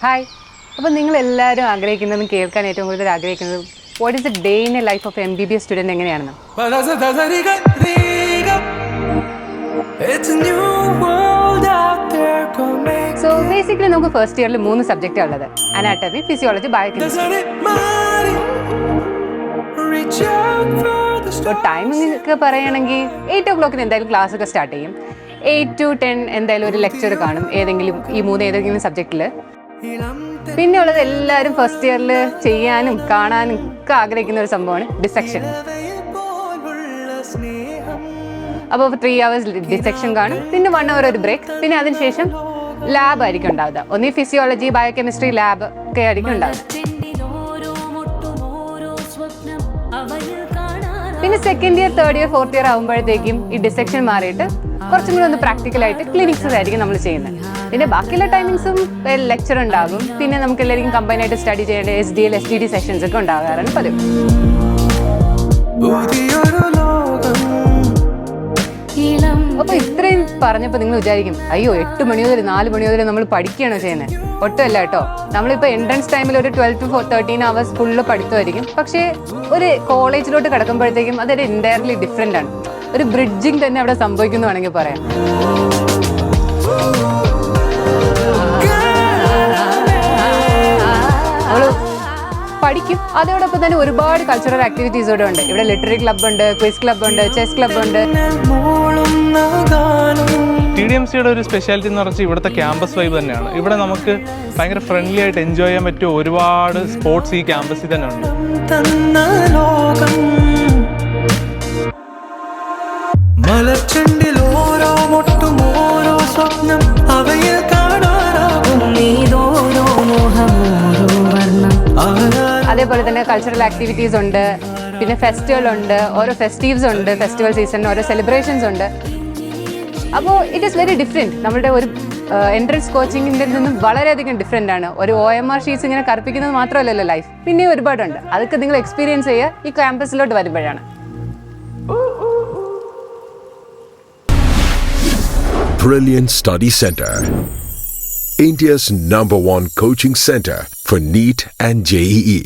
Hi. അപ്പോൾ നിങ്ങളെല്ലാവരും ആഗ്രഹിക്കുന്നതും കേൾക്കാൻ ഏറ്റവും കൂടുതൽ ആഗ്രഹിക്കുന്നതും what is the day in A life of MBBS student എങ്ങനെയാണെന്ന്. സോ ബേസിക്കലി നമുക്ക് ഫസ്റ്റ് ഇയറിൽ 3 സബ്ജക്റ്റാണ് ഉള്ളത്. Anatomy, physiology, biochemistry. ഇപ്പോൾ ടൈമിംഗ് ഒക്കെ പറയുകയാണെങ്കിൽ 8 o'clock എന്തായാലും ക്ലാസ് ഒക്കെ സ്റ്റാർട്ട് ചെയ്യും. 8 to 10 എന്തായാലും ഒരു ലെക്ചർ കാണും ഏതെങ്കിലും ഏതെങ്കിലും സബ്ജക്റ്റിൽ. പിന്നെ ഉള്ളത് എല്ലാവരും ഫസ്റ്റ് ഇയറിൽ ചെയ്യാനും കാണാനും ഒക്കെ ആഗ്രഹിക്കുന്ന ഒരു സംഭവമാണ് ഡിസെക്ഷൻ. അപ്പോൾ 3 hours ഡിസെക്ഷൻ കാണും, പിന്നെ 1 hour ഒരു ബ്രേക്ക്, പിന്നെ അതിനുശേഷം ലാബ് ആയിരിക്കും ഉണ്ടാവുക. ഒന്നീ ഫിസിയോളജി, ബയോകെമിസ്ട്രി ലാബ് ഒക്കെ ആയിരിക്കും ഉണ്ടാവുക. പിന്നെ second year, third year, fourth year ആകുമ്പോഴത്തേക്കും ഈ ഡിസെക്ഷൻ മാറിയിട്ട് കുറച്ചും കൂടി ഒന്ന് പ്രാക്ടിക്കലായിട്ട് ക്ലിനിക്സ് ആയിരിക്കും നമ്മൾ ചെയ്യുന്നത്. പിന്നെ ബാക്കിയുള്ള ടൈമിങ്സും ലെക്ചർ ഉണ്ടാകും. പിന്നെ നമുക്ക് എല്ലാവർക്കും കമ്പൈനായിട്ട് സ്റ്റഡി ചെയ്യേണ്ട SDL, SDD സെഷൻസ് ഒക്കെ ഉണ്ടാകാറാണ് പതിവ്. അപ്പോൾ ഇത്രയും പറഞ്ഞപ്പോൾ നിങ്ങൾ വിചാരിക്കും, അയ്യോ 8 മണി മുതൽ 4 മണി മുതൽ നമ്മൾ പഠിക്കുകയാണോ ചെയ്യുന്നത്? ഒട്ടുമല്ല കേട്ടോ. നമ്മളിപ്പോൾ എൻട്രൻസ് ടൈമിൽ ഒരു 12 to 13 hours ഫുള്ള് പഠിത്തമായിരിക്കും. പക്ഷേ ഒരു കോളേജിലോട്ട് കിടക്കുമ്പോഴത്തേക്കും അതൊരു എൻറ്റയർലി ഡിഫറെൻ്റ് ആണ്. ഒരു ബ്രിഡ്ജിങ് തന്നെ അവിടെ സംഭവിക്കുന്നു വേണമെങ്കിൽ പറയാം. നമ്മൾ പഠിക്കും, അതോടൊപ്പം തന്നെ ഒരുപാട് കൾച്ചറൽ ആക്ടിവിറ്റീസ് ഇവിടെ ഉണ്ട്. ഇവിടെ ലിറ്റററി ക്ലബ് ഉണ്ട്, ക്വിസ് ക്ലബ് ഉണ്ട്, ചെസ് ക്ലബ് ഉണ്ട്. TDMCയുടെ ഒരു സ്പെഷ്യാലിറ്റി എന്ന് പറഞ്ഞാൽ ഇവിടുത്തെ ക്യാമ്പസ് വൈബ് തന്നെയാണ്. ഇവിടെ നമുക്ക് ഭയങ്കര ഫ്രണ്ട്ലി ആയിട്ട് എൻജോയ് ചെയ്യാൻ പറ്റിയ ഒരുപാട് സ്പോർട്സ് ഈ ക്യാമ്പസിൽ തന്നെ ഉണ്ട്. അതേപോലെ തന്നെ കൾച്ചറൽ ആക്ടിവിറ്റീസ് ഉണ്ട്, പിന്നെ ഫെസ്റ്റിവൽ ഉണ്ട്, ഓരോ ഫെസ്റ്റീവ്സ് ഉണ്ട്, ഫെസ്റ്റിവൽ സീസണിന് ഓരോ സെലിബ്രേഷൻസ് ഉണ്ട്. അപ്പോൾ ഇറ്റ് ഈസ് വെരി ഡിഫറെൻറ്റ്. നമ്മുടെ ഒരു എൻട്രൻസ് കോച്ചിങ്ങിൻ്റെ നിന്നും വളരെയധികം ഡിഫറെൻ്റ് ആണ്. ഒരു OMR ഷീറ്റ്സ് ഇങ്ങനെ കറുപ്പിക്കുന്നത് മാത്രമല്ലല്ലോ ലൈഫ്, പിന്നെയും ഒരുപാടുണ്ട്. അതൊക്കെ നിങ്ങൾ എക്സ്പീരിയൻസ് ചെയ്യുക ഈ ക്യാമ്പസിലോട്ട് വരുമ്പോഴാണ്. Brilliant Study Center, India's #1 coaching center for NEET and JEE.